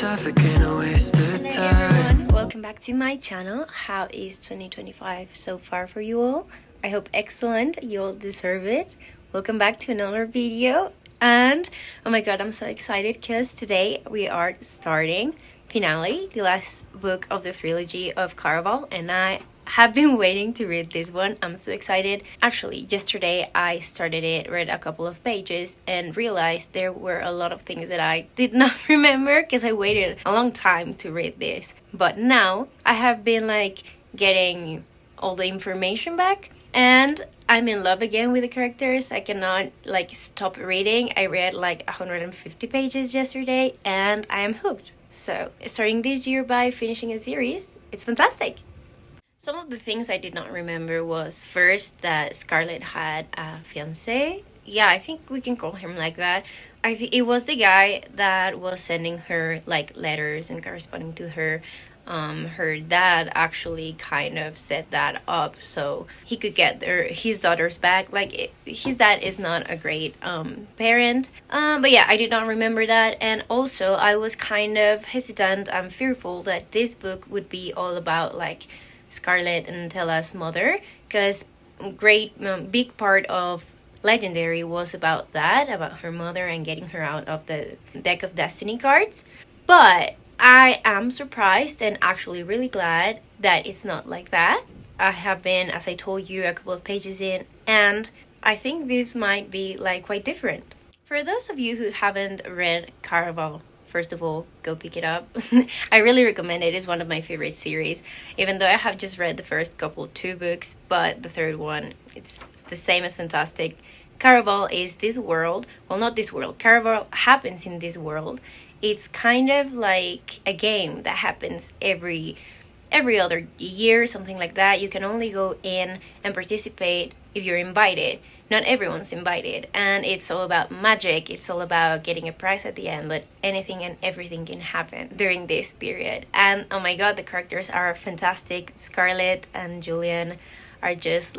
suffocate, a waste of time. Hello everyone, welcome back to my channel. How is 2025 so far for you all? I hope excellent, you all deserve it. Welcome back to another video, and oh my god, I'm so excited because today we are starting Finale, the last book of the trilogy of Caraval, and I have been waiting to read this one. I'm so excited. Actually, yesterday I started it, read a couple of pages, and realized there were a lot of things that I did not remember because I waited a long time to read this. But now I have been getting all the information back, and I'm in love again with the characters. I cannot stop reading. I read 150 pages yesterday and I am hooked. So starting this year by finishing a series, it's fantastic. Some of the things I did not remember was first that Scarlett had a fiancé. Yeah, I think we can call him like that. I think it was the guy that was sending her letters and corresponding to her. Her dad actually kind of set that up so he could get his daughters back. His dad is not a great parent. But yeah, I did not remember that. And also I was kind of hesitant and fearful that this book would be all about Scarlett and Tella's mother, because big part of Legendary was about that, about her mother and getting her out of the deck of destiny cards. But I am surprised and actually really glad that it's not like that. I have been, as I told you, a couple of pages in, and I think this might be quite different. For those of you who haven't read Caraval, first of all, go pick it up. I really recommend it. It's one of my favorite series, even though I have just read the first two books, but the third one, it's the same as fantastic. Caraval is this world, well, not this world, Caraval happens in this world. It's kind of like a game that happens every other year, something like that. You can only go in and participate if you're invited. Not everyone's invited, and it's all about magic. It's all about getting a prize at the end, but anything and everything can happen during this period. And oh my god, the characters are fantastic. Scarlett and Julian are just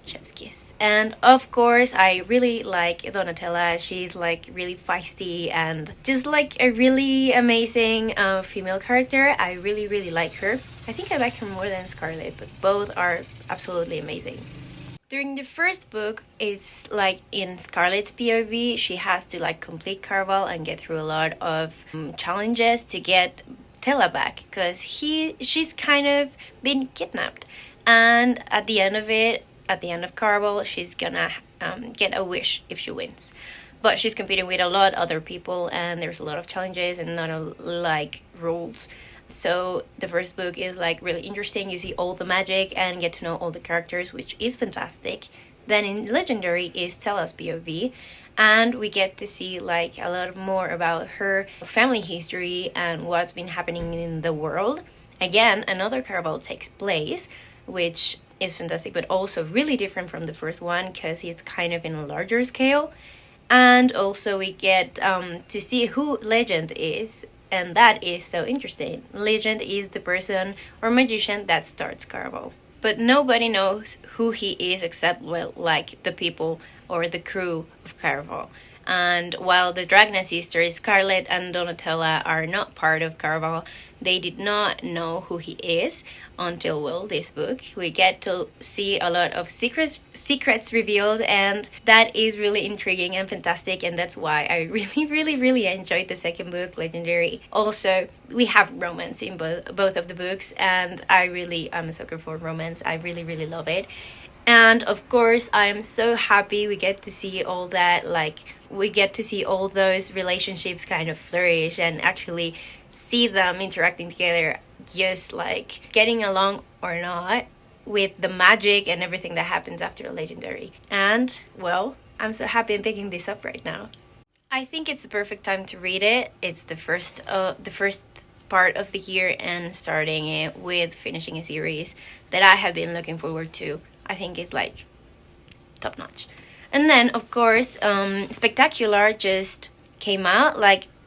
chef's kiss. And of course, I really like Donatella. She's really feisty and just a really amazing female character. I really like her. I think I like her more than Scarlett, but both are absolutely amazing. During the first book, it's in Scarlett's POV, she has to complete Caraval and get through a lot of challenges to get Tella back, because she's kind of been kidnapped. And at the end of Caraval, she's gonna get a wish if she wins. But she's competing with a lot of other people, and there's a lot of challenges and not rules. So the first book is really interesting. You see all the magic and get to know all the characters, which is fantastic. Then in Legendary is Tella's POV, and we get to see a lot more about her family history and what's been happening in the world. Again, another Caraval takes place, which is fantastic, but also really different from the first one because it's kind of in a larger scale. And also we get to see who Legend is, and that is so interesting. Legend is the person or magician that starts Caraval, but nobody knows who he is except the people or the crew of Caraval. And while the Dragna sisters, Scarlett and Donatella, are not part of Caraval, they did not know who he is until, this book. We get to see a lot of secrets revealed, and that is really intriguing and fantastic, and that's why I really enjoyed the second book, Legendary. Also, we have romance in both of the books, and I'm a sucker for romance. I really love it. And of course, I'm so happy we get to see all that, we get to see all those relationships kind of flourish and actually see them interacting together, just getting along or not with the magic and everything that happens after Legendary. And, well, I'm so happy I'm picking this up right now. I think it's the perfect time to read it. It's the first part of the year, and starting it with finishing a series that I have been looking forward to. I think it's top notch. And then of course Spectacular just came out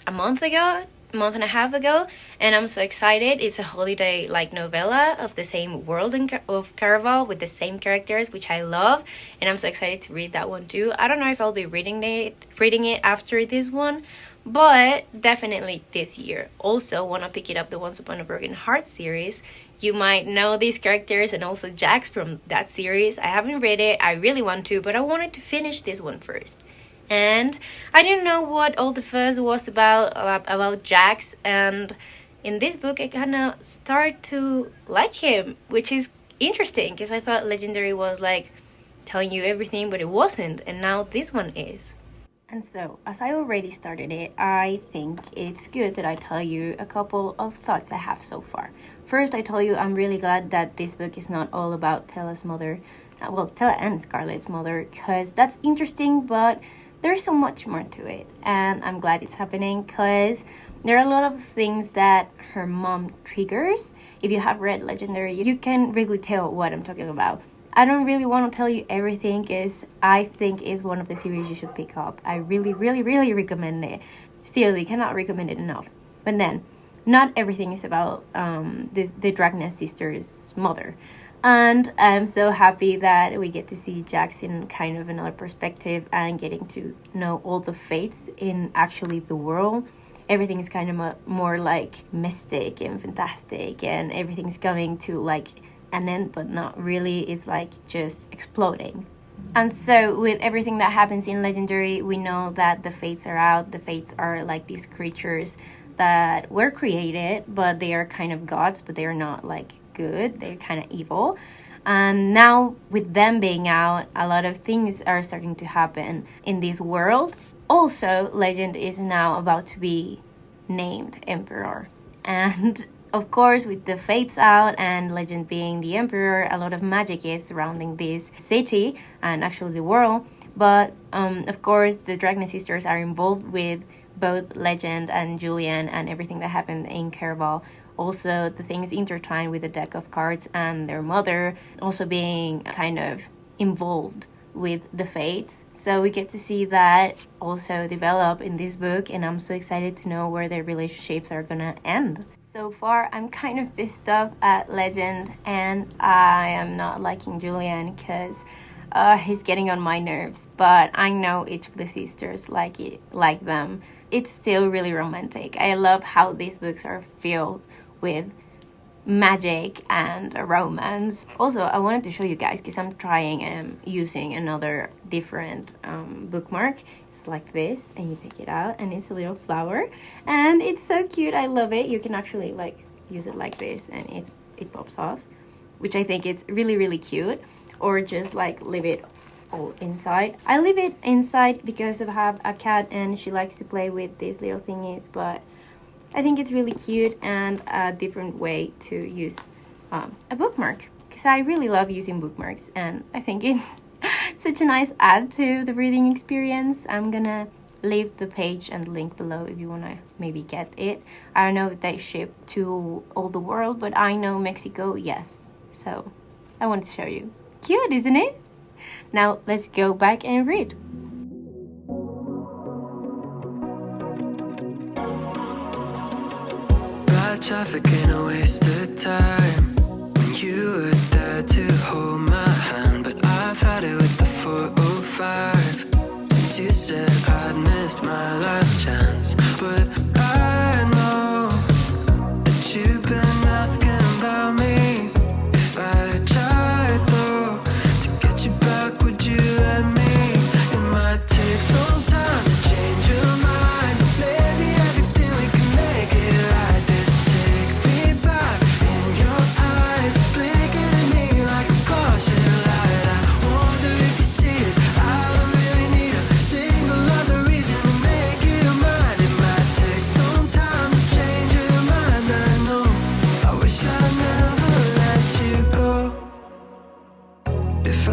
a month and a half ago, and I'm so excited. It's a holiday novella of the same world of Caraval with the same characters, which I love, and I'm so excited to read that one too. I don't know if I'll be reading it after this one, but definitely this year. Also want to pick it up the Once Upon a Broken Heart series. You might know these characters and also Jax from that series. I haven't read it, I really want to, but I wanted to finish this one first. And I didn't know what all the fuss was about Jax, and in this book I kind of start to like him, which is interesting because I thought Legendary was like telling you everything, but it wasn't, and now this one is. And so, as I already started it, I think it's good that I tell you a couple of thoughts I have so far. First, I told you I'm really glad that this book is not all about Tella's mother, Tella and Scarlett's mother, because that's interesting, but there's so much more to it, and I'm glad it's happening because there are a lot of things that her mom triggers. If you have read Legendary, you can really tell what I'm talking about. I don't really want to tell you everything because I think it's one of the series you should pick up. I really, really, really recommend it. Seriously, cannot recommend it enough. But then, not everything is about the Dragnet sisters' mother. And I'm so happy that we get to see Jax in kind of another perspective and getting to know all the fates in actually the world. Everything is kind of more like mystic and fantastic, and everything's coming to like an end, but not really. It's like just exploding. And so with everything that happens in Legendary, we know that the fates are out. The fates are like these creatures that were created, but they are kind of gods, but they are not like good. They're kind of evil. And now with them being out, a lot of things are starting to happen in this world. Also, Legend is now about to be named Emperor. And of course, with the fates out and Legend being the Emperor, a lot of magic is surrounding this city and actually the world. But of course, the Dragnet sisters are involved with both Legend and Julian and everything that happened in Caraval. Also, the things intertwined with the deck of cards and their mother also being kind of involved with the fates. So we get to see that also develop in this book, and I'm so excited to know where their relationships are gonna end. So far, I'm kind of pissed off at Legend, and I am not liking Julian because he's getting on my nerves. But I know each of the sisters like them. It's still really romantic. I love how these books are filled with magic and romance. Also, I wanted to show you guys because I'm trying using another different bookmark. It's like this, and you take it out and it's a little flower, and it's so cute. I love it. You can actually like use it like this and it pops off, which I think it's really, really cute. Or just like leave it all inside. I leave it inside because I have a cat and she likes to play with these little thingies, but I think it's really cute and a different way to use a bookmark, because I really love using bookmarks, and I think it's such a nice add to the reading experience. I'm gonna leave the page and the link below if you wanna maybe get it. I don't know if they ship to all the world, but I know Mexico, yes. So I wanted to show you. Cute, isn't it? Now let's go back and read. Traffic ain't a waste of time when you were there to hold my hand, but I've had it with the 405 since you said I'd missed my last chance. But I know that you've been asking about me. If I tried though to get you back, would you let me? It might take some time to change your mind, but maybe everything we can make it right.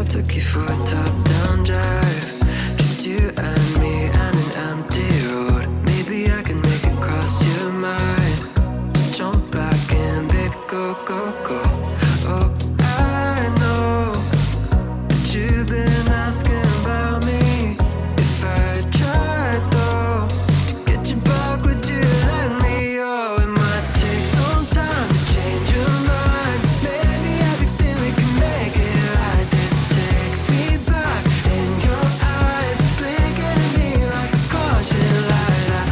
Took you for a top-down drive, just you and me and an empty road. Maybe I can make it cross your mind to jump back in, baby, go, go, go. Oh, I know that you've been asking about me. If I tried though to get you back, would you let me? Oh, it might take some time to change your mind. Maybe everything we can make it right. Back in your eyes, blinking at me like a caution light. I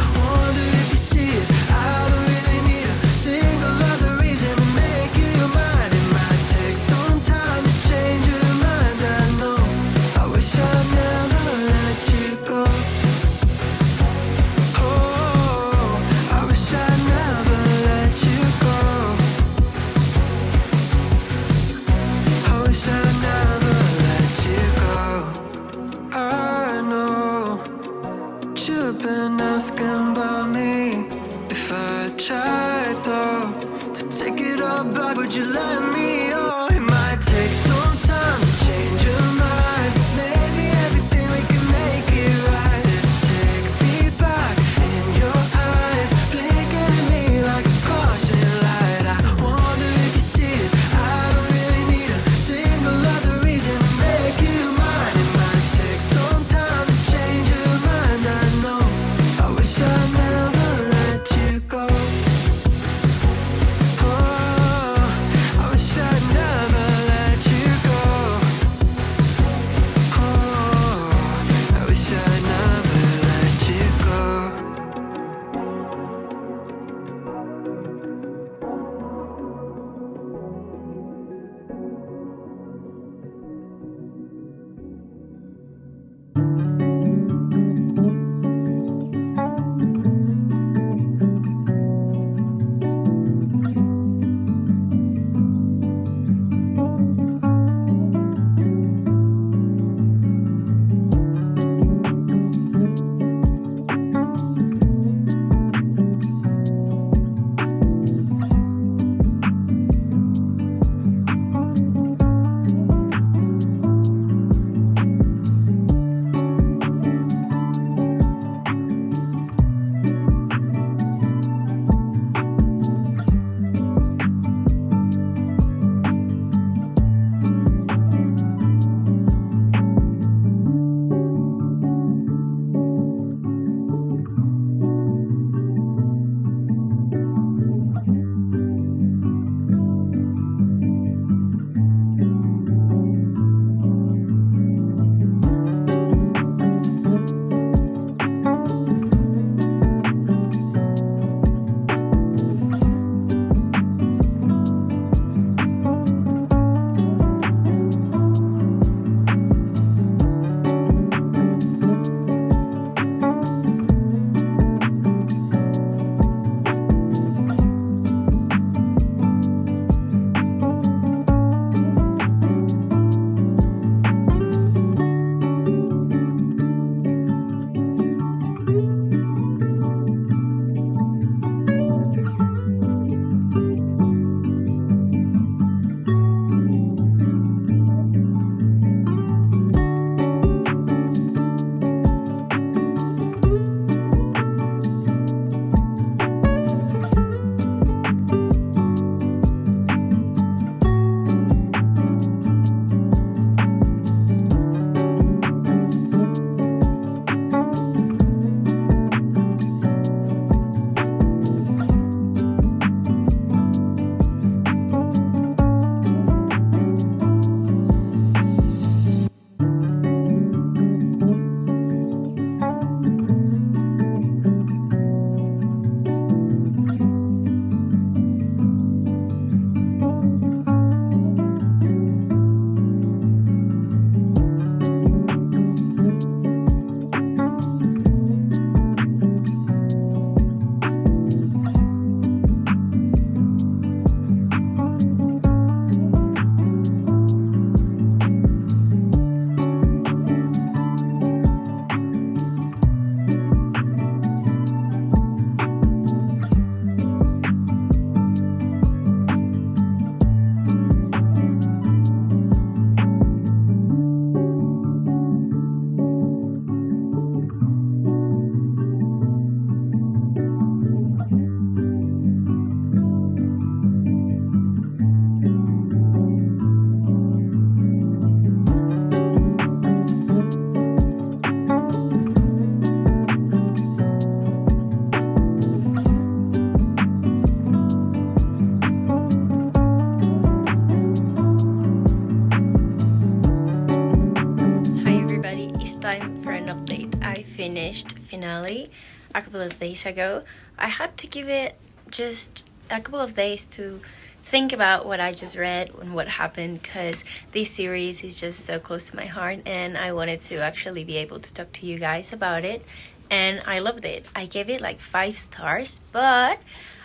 time for an update. I finished Finale a couple of days ago. I had to give it just a couple of days to think about what I just read and what happened, because this series is just so close to my heart and I wanted to actually be able to talk to you guys about it, and I loved it. I gave it like 5 stars, but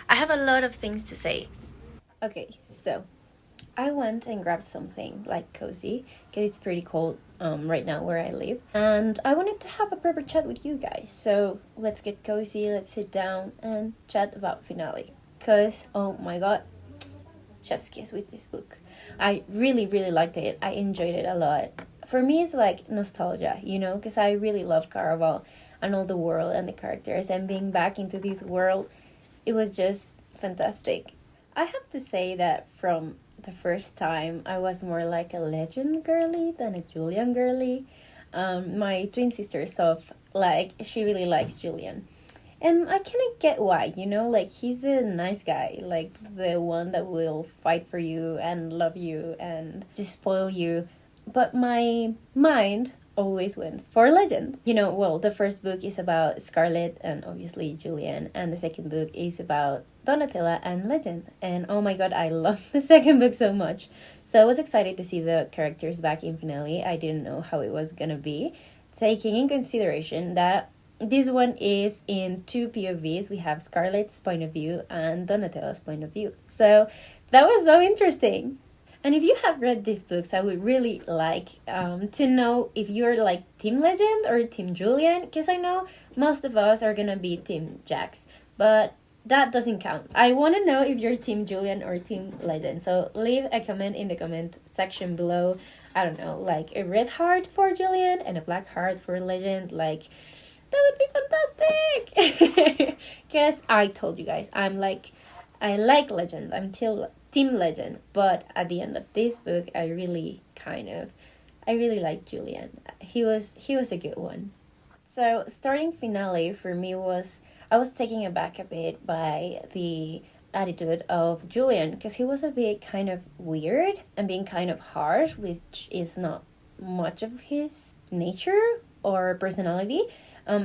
I have a lot of things to say. Okay, so I went and grabbed something like cozy because it's pretty cold right now where I live, and I wanted to have a proper chat with you guys. So let's get cozy, let's sit down and chat about Finale, because oh my god, chef's kiss with this book. I really liked it. I enjoyed it a lot. For me, it's like nostalgia, you know, because I really love Caraval and all the world and the characters, and being back into this world, it was just fantastic. I have to say that from the first time, I was more like a Legend girly than a Julian girly. My twin sister Soph, like, she really likes Julian. And I kind of get why, you know, like, he's a nice guy, like, the one that will fight for you and love you and just spoil you. But my mind always went for Legend. You know, well, the first book is about Scarlet and obviously Julian, and the second book is about Donatella and Legend. And oh my god, I love the second book so much. So I was excited to see the characters back in Finale. I didn't know how it was gonna be, taking in consideration that this one is in 2 POVs. We have Scarlet's point of view and Donatella's point of view. So that was so interesting. And if you have read these books, I would really like to know if you're like Team Legend or Team Julian, because I know most of us are gonna be Team Jax, but that doesn't count. I want to know if you're Team Julian or Team Legend. So leave a comment in the comment section below. I don't know, like a red heart for Julian and a black heart for Legend. Like, that would be fantastic. Because I told you guys, I like Legend. I'm still Team Legend. But at the end of this book, I really like Julian. He was a good one. So starting Finale for me was, I was taken aback a bit by the attitude of Julian, because he was a bit kind of weird and being kind of harsh, which is not much of his nature or personality.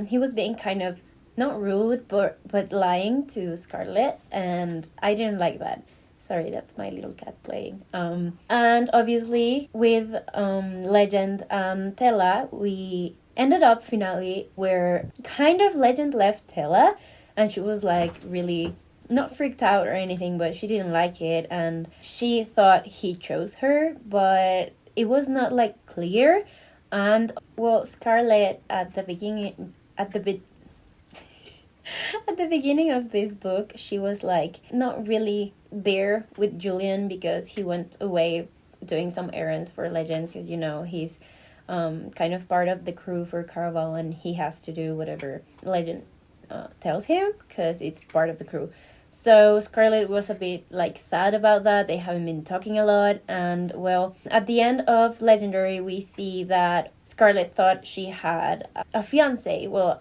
He was being kind of not rude, but lying to Scarlet, and I didn't like that. Sorry, that's my little cat playing. And obviously with Legend and Tella, we ended up Finale where kind of Legend left Tella, and she was like really not freaked out or anything, but she didn't like it, and she thought he chose her, but it was not like clear. And well, Scarlet at the beginning of this book, she was like not really there with Julian because he went away doing some errands for Legend, because you know he's kind of part of the crew for Caraval, and he has to do whatever Legend tells him because it's part of the crew. So Scarlet was a bit like sad about that. They haven't been talking a lot, and well, at the end of Legendary, we see that Scarlet thought she had a fiance. Well,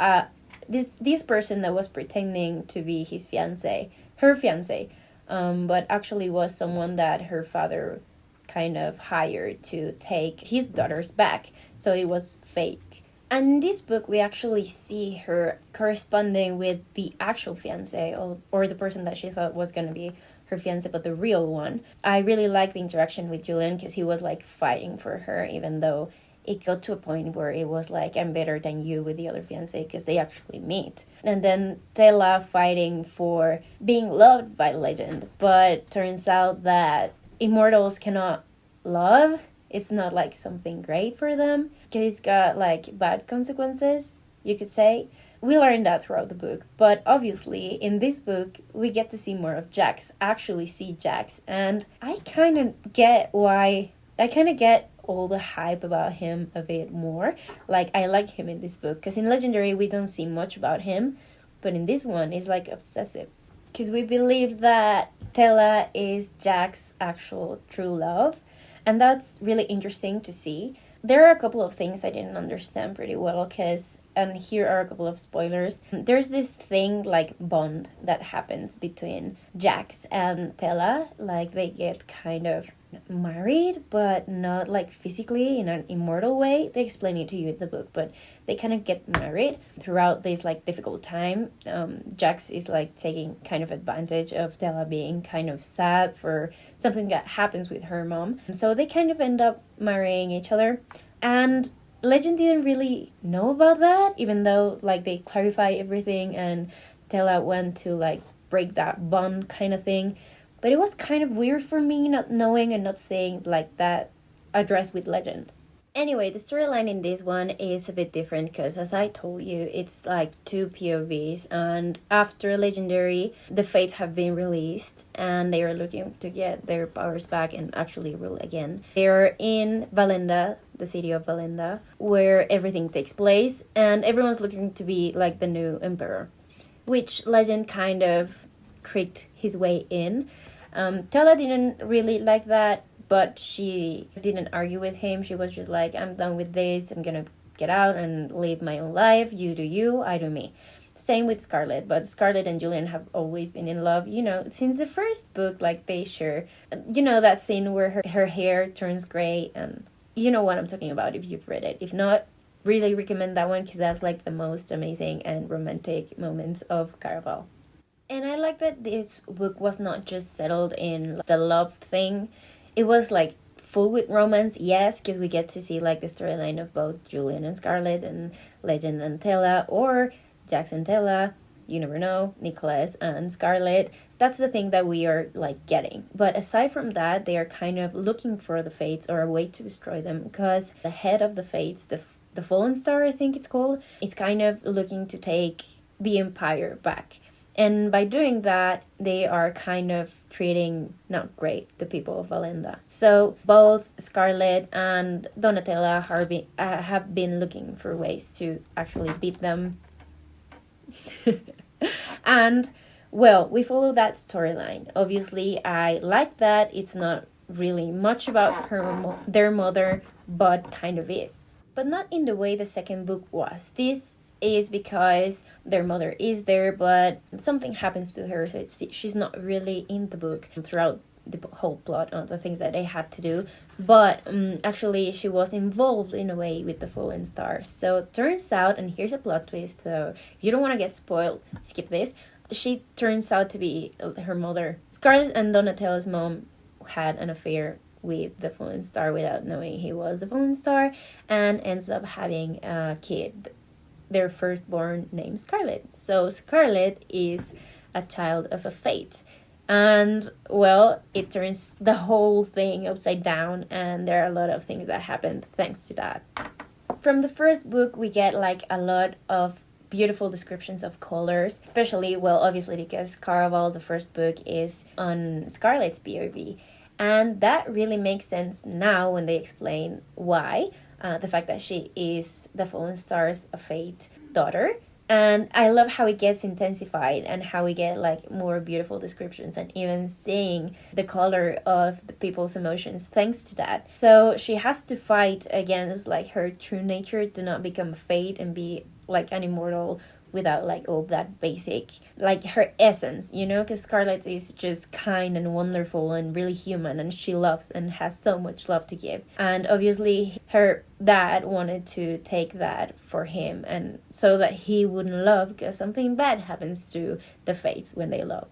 this person that was pretending to be his fiance, her fiance, but actually was someone that her father kind of hired to take his daughters back. So it was fake. And in this book, we actually see her corresponding with the actual fiance, or the person that she thought was going to be her fiance, but the real one. I really like the interaction with Julian, because he was like fighting for her, even though it got to a point where it was like, I'm better than you with the other fiance, because they actually meet. And then Tella fighting for being loved by Legend, but turns out that immortals cannot love. It's not like something great for them, because it's got like bad consequences, you could say. We learned that throughout the book, but obviously in this book we get to see more of Jax, actually see Jax, and I kind of get all the hype about him a bit more. Like, I like him in this book, because in Legendary we don't see much about him, but in this one it's like obsessive, because we believe that Tella is Jax's actual true love. And that's really interesting to see. There are a couple of things I didn't understand pretty well, because and here are a couple of spoilers. There's this thing like bond that happens between Jax and Tella. Like they get kind of married, but not like physically in an immortal way. They explain it to you in the book, but they kind of get married throughout this like difficult time. Jax is like taking kind of advantage of Tella being kind of sad for something that happens with her mom. So they kind of end up marrying each other. And Legend didn't really know about that, even though like they clarify everything and Tella went to like break that bond kind of thing. But it was kind of weird for me not knowing and not seeing like that addressed with Legend. Anyway, the storyline in this one is a bit different because, as I told you, it's like two POVs, and after Legendary, the Fates have been released and they are looking to get their powers back and actually rule again. They're in Valenda, the city of Valenda, where everything takes place, and everyone's looking to be like the new emperor, which Legend kind of tricked his way in. Tella didn't really like that, but she didn't argue with him. She was just like, I'm done with this. I'm gonna get out and live my own life. You do you, I do me. Same with Scarlet, but Scarlet and Julian have always been in love, you know, since the first book. Like they share, you know, that scene where her hair turns gray, and you know what I'm talking about if you've read it. If not, really recommend that one because that's like the most amazing and romantic moments of Caraval. And I like that this book was not just settled in the love thing. It was like full with romance, yes, because we get to see like the storyline of both Julian and Scarlet and Legend and Tella, or Jax and Tella, you never know, Nicholas and Scarlet. That's the thing that we are like getting. But aside from that, they are kind of looking for the Fates or a way to destroy them, because the head of the Fates, the Fallen Star, I think it's called, it's kind of looking to take the Empire back. And by doing that, they are kind of treating not great the people of Valenda. So both Scarlet and Donatella have been looking for ways to actually beat them. And, well, we follow that storyline. Obviously, I like that. It's not really much about their mother, but kind of is. But not in the way the second book was. This is because their mother is there, but something happens to her, so she's not really in the book throughout the whole plot on the things that they had to do. But actually she was involved in a way with the Fallen Stars. So it turns out, and here's a plot twist, so if you don't want to get spoiled, skip this. She turns out to be her mother. Scarlet and Donatella's mom had an affair with the Fallen Star without knowing he was the Fallen Star, and ends up having a kid, their firstborn, named Scarlet. So Scarlet is a child of a Fate. And, well, it turns the whole thing upside down, and there are a lot of things that happened thanks to that. From the first book, we get like a lot of beautiful descriptions of colors, especially, well, obviously because Caraval, the first book, is on Scarlet's POV. And that really makes sense now when they explain why. The fact that she is the Fallen Star's Fate daughter. And I love how it gets intensified and how we get like more beautiful descriptions and even seeing the color of the people's emotions thanks to that. So she has to fight against like her true nature to not become a Fate and be like an immortal without like all that basic, like her essence, you know, because Scarlet is just kind and wonderful and really human, and she loves and has so much love to give. And obviously her dad wanted to take that for him, and so that he wouldn't love, because something bad happens to the Fates when they love.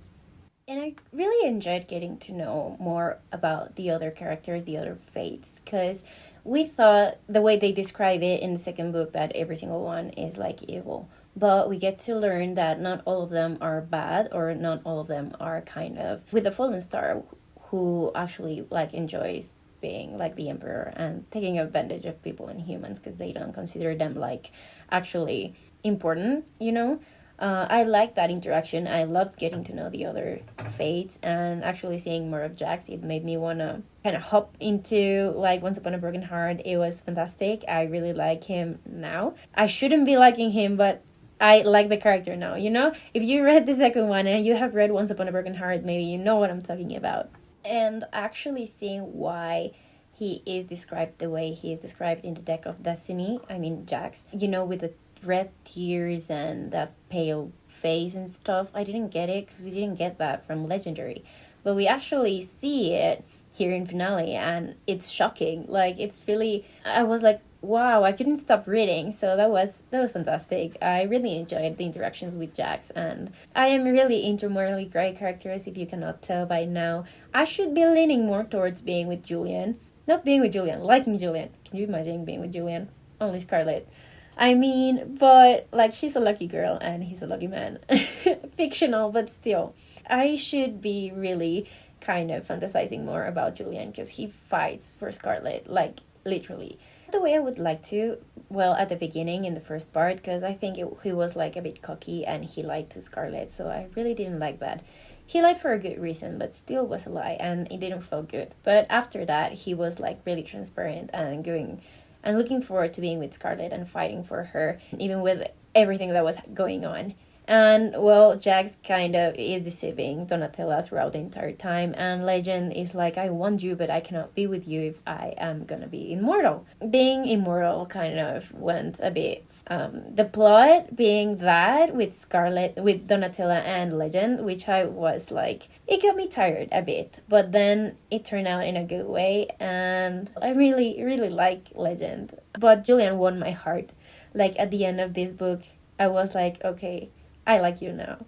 And I really enjoyed getting to know more about the other characters, the other Fates, because we thought the way they describe it in the second book that every single one is like evil. But we get to learn that not all of them are bad, or not all of them are kind of with the Fallen Star, who actually like enjoys being like the Emperor and taking advantage of people and humans because they don't consider them like actually important, you know. I like that interaction. I loved getting to know the other Fates, and actually seeing more of Jax, it made me want to kind of hop into like Once Upon a Broken Heart. It was fantastic. I really like him now. I shouldn't be liking him, but I like the character now, you know? If you read the second one and you have read Once Upon a Broken Heart, maybe you know what I'm talking about. And actually seeing why he is described the way he is described in the Deck of Destiny, I mean Jax, you know, with the red tears and that pale face and stuff. I didn't get it because we didn't get that from Legendary, but we actually see it here in finale, and it's shocking. Like, it's really, I was like, wow, I couldn't stop reading. So that was fantastic. I really enjoyed the interactions with Jax, and I am really into morally gray characters, if you cannot tell by now. I should be leaning more towards being with Julian. Not being with Julian, liking Julian. Can you imagine being with Julian? Only Scarlet. I mean, but like, she's a lucky girl and he's a lucky man. Fictional, but still. I should be really kind of fantasizing more about Julian, because he fights for Scarlet, like, literally. The way I would like to, well, at the beginning in the first part, because I think he was like a bit cocky and he lied to Scarlet, so I really didn't like that. He lied for a good reason, but still was a lie, and it didn't feel good. But after that, he was like really transparent and going and looking forward to being with Scarlet and fighting for her, even with everything that was going on. And, well, Jax kind of is deceiving Donatella throughout the entire time. And Legend is like, I want you, but I cannot be with you if I am gonna be immortal. Being immortal kind of went a bit... the plot being that with Scarlet, with Donatella and Legend, which I was like, it got me tired a bit. But then it turned out in a good way. And I really, really like Legend. But Julian won my heart. Like, at the end of this book, I was like, okay, I like you now.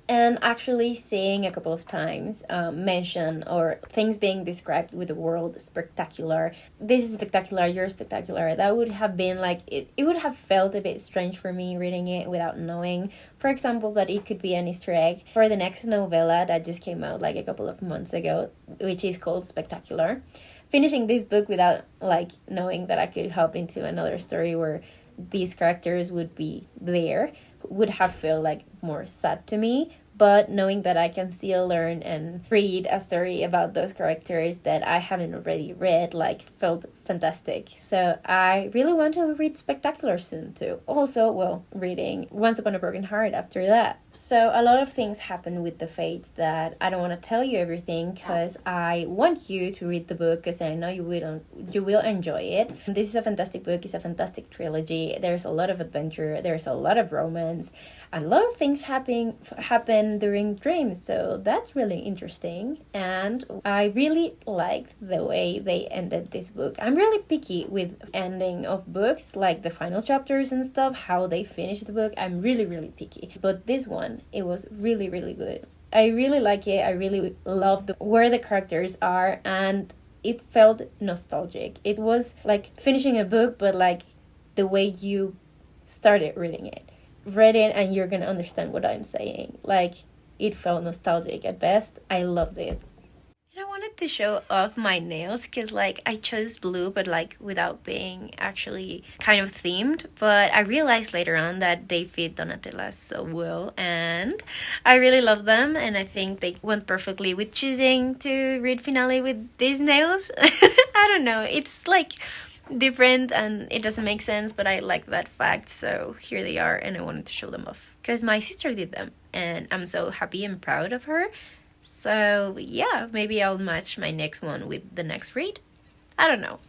And actually seeing a couple of times mention or things being described with the word spectacular. This is spectacular, you're spectacular. That would have been like, it would have felt a bit strange for me reading it without knowing. For example, that it could be an Easter egg for the next novella that just came out like a couple of months ago, which is called Spectacular. Finishing this book without like knowing that I could hop into another story where these characters would be there would have felt like more sad to me, but knowing that I can still learn and read a story about those characters that I haven't already read, like, felt fantastic. So I really want to read Spectacular soon too. Also, well, reading Once Upon a Broken Heart after that. So a lot of things happen with the Fates that I don't want to tell you everything, because I want you to read the book, because I know you will enjoy it. This is a fantastic book. It's a fantastic trilogy. There's a lot of adventure. There's a lot of romance. A lot of things happen during dreams, so that's really interesting. And I really liked the way they ended this book. I'm really picky with ending of books, like the final chapters and stuff, how they finish the book. I'm really, really picky. But this one, it was really, really good. I really like it. I really loved where the characters are, and it felt nostalgic. It was like finishing a book, but like the way you started reading it. Read it and you're gonna understand what I'm saying. Like, it felt nostalgic at best. I loved it. And I wanted to show off my nails, because like I chose blue, but like without being actually kind of themed. But I realized later on that they fit Donatella so well, and I really love them, and I think they went perfectly with choosing to read finale with these nails. I don't know, it's like different and it doesn't make sense, but I like that fact, so here they are, and I wanted to show them off because my sister did them and I'm so happy and proud of her. So yeah, maybe I'll match my next one with the next read. I don't know.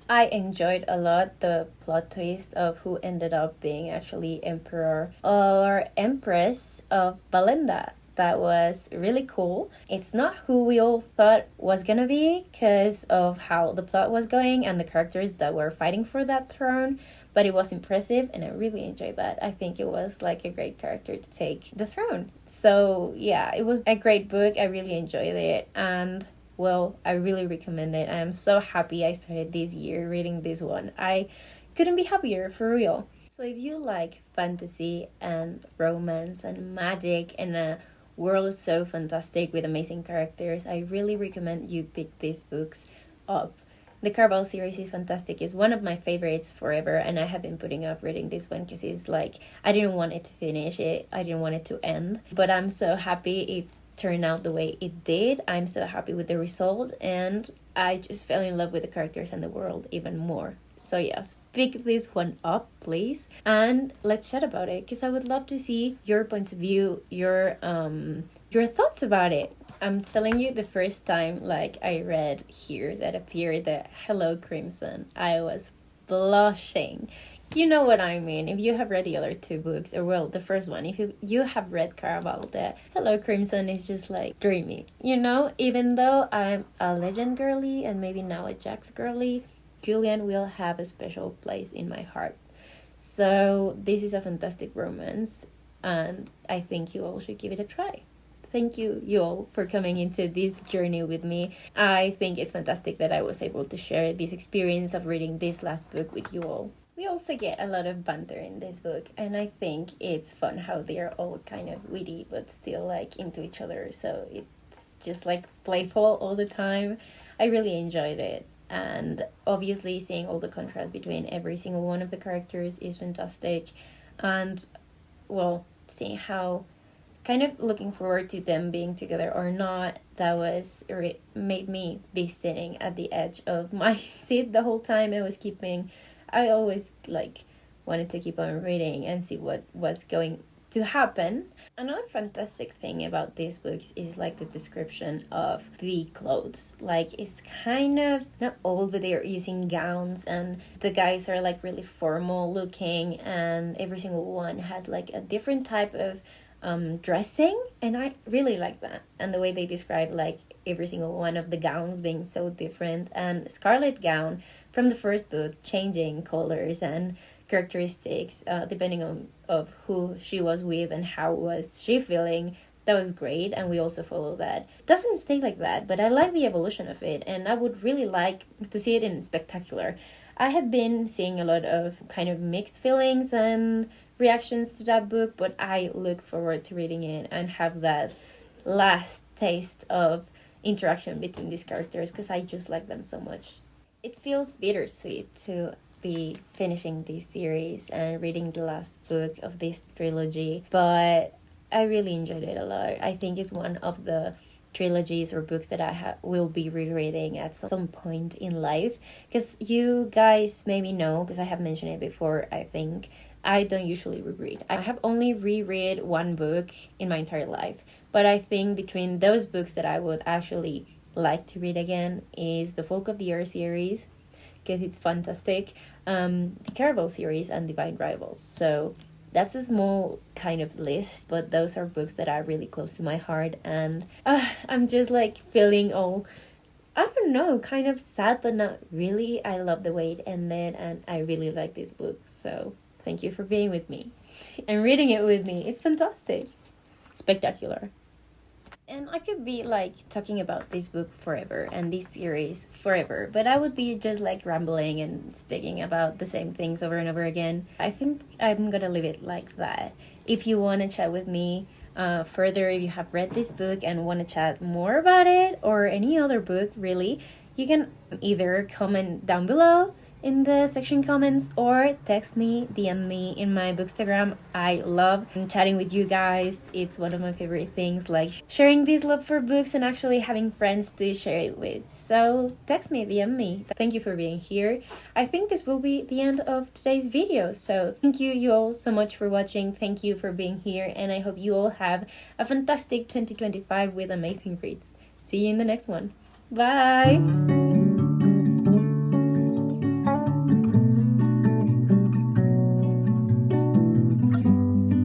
I enjoyed a lot the plot twist of who ended up being actually Emperor or Empress of Valenda. That was really cool. It's not who we all thought was gonna be because of how the plot was going and the characters that were fighting for that throne, but it was impressive and I really enjoyed that. I think it was like a great character to take the throne. So yeah, it was a great book. I really enjoyed it, and well, I really recommend it. I am so happy I started this year reading this one. I couldn't be happier, for real. So if you like fantasy and romance and magic and a world so fantastic with amazing characters, I really recommend you pick these books up. The Carball series is fantastic. It's one of my favorites forever, and I have been putting off reading this one because it's like, I didn't want it to finish it. I didn't want it to end. But I'm so happy it turned out the way it did. I'm so happy with the result, and I just fell in love with the characters and the world even more. So yes, pick this one up, please, and let's chat about it, because I would love to see your points of view, your thoughts about it. I'm telling you, the first time like I read here that appeared the Hello Crimson, I was blushing. You know what I mean. If you have read the other two books, or well, the first one, if you have read Caraval, the Hello Crimson is just like dreamy. You know, even though I'm a Legend girly and maybe now a Jax girly, Julian will have a special place in my heart. So this is a fantastic romance, and I think you all should give it a try. Thank you all for coming into this journey with me. I think it's fantastic that I was able to share this experience of reading this last book with you all. We also get a lot of banter in this book, and I think it's fun how they're all kind of witty but still like into each other, so it's just like playful all the time. I really enjoyed it, and obviously seeing all the contrast between every single one of the characters is fantastic, and well, seeing how kind of looking forward to them being together or not, that was made me be sitting at the edge of my seat the whole time. I always like wanted to keep on reading and see what was going to happen. Another fantastic thing about these books is like the description of the clothes. Like it's kind of not old, but they're using gowns, and the guys are like really formal looking, and every single one has like a different type of dressing, and I really like that. And the way they describe like every single one of the gowns being so different, and Scarlet gown from the first book changing colors and characteristics depending on of who she was with and how was she feeling. That was great, and we also follow that. It doesn't stay like that, but I like the evolution of it, and I would really like to see it in Spectacular. I have been seeing a lot of kind of mixed feelings and reactions to that book, but I look forward to reading it and have that last taste of interaction between these characters, because I just like them so much. It feels bittersweet to be finishing this series and reading the last book of this trilogy, but I really enjoyed it a lot. I think it's one of the trilogies or books that I will be rereading at some point in life, because you guys maybe know, because I have mentioned it before, I think I don't usually reread. I have only reread one book in my entire life, but I think between those books that I would actually like to read again is the Folk of the Air series, because it's fantastic, the Caraval series, and Divine Rivals. So that's a small kind of list, but those are books that are really close to my heart, and I'm just like feeling all, I don't know, kind of sad, but not really. I love the way it ended, and I really like this book, so thank you for being with me and reading it with me. It's fantastic. Spectacular. And I could be like talking about this book forever and this series forever, but I would be just like rambling and speaking about the same things over and over again. I think I'm gonna leave it like that. If you want to chat with me further, if you have read this book and want to chat more about it or any other book really, you can either comment down below in the section comments or text me, DM me in my bookstagram. I love chatting with you guys. It's one of my favorite things, like sharing this love for books and actually having friends to share it with. So text me, DM me. Thank you for being here. I think this will be the end of today's video. So thank you all so much for watching. Thank you for being here, and I hope you all have a fantastic 2025 with amazing reads. See you in the next one. Bye!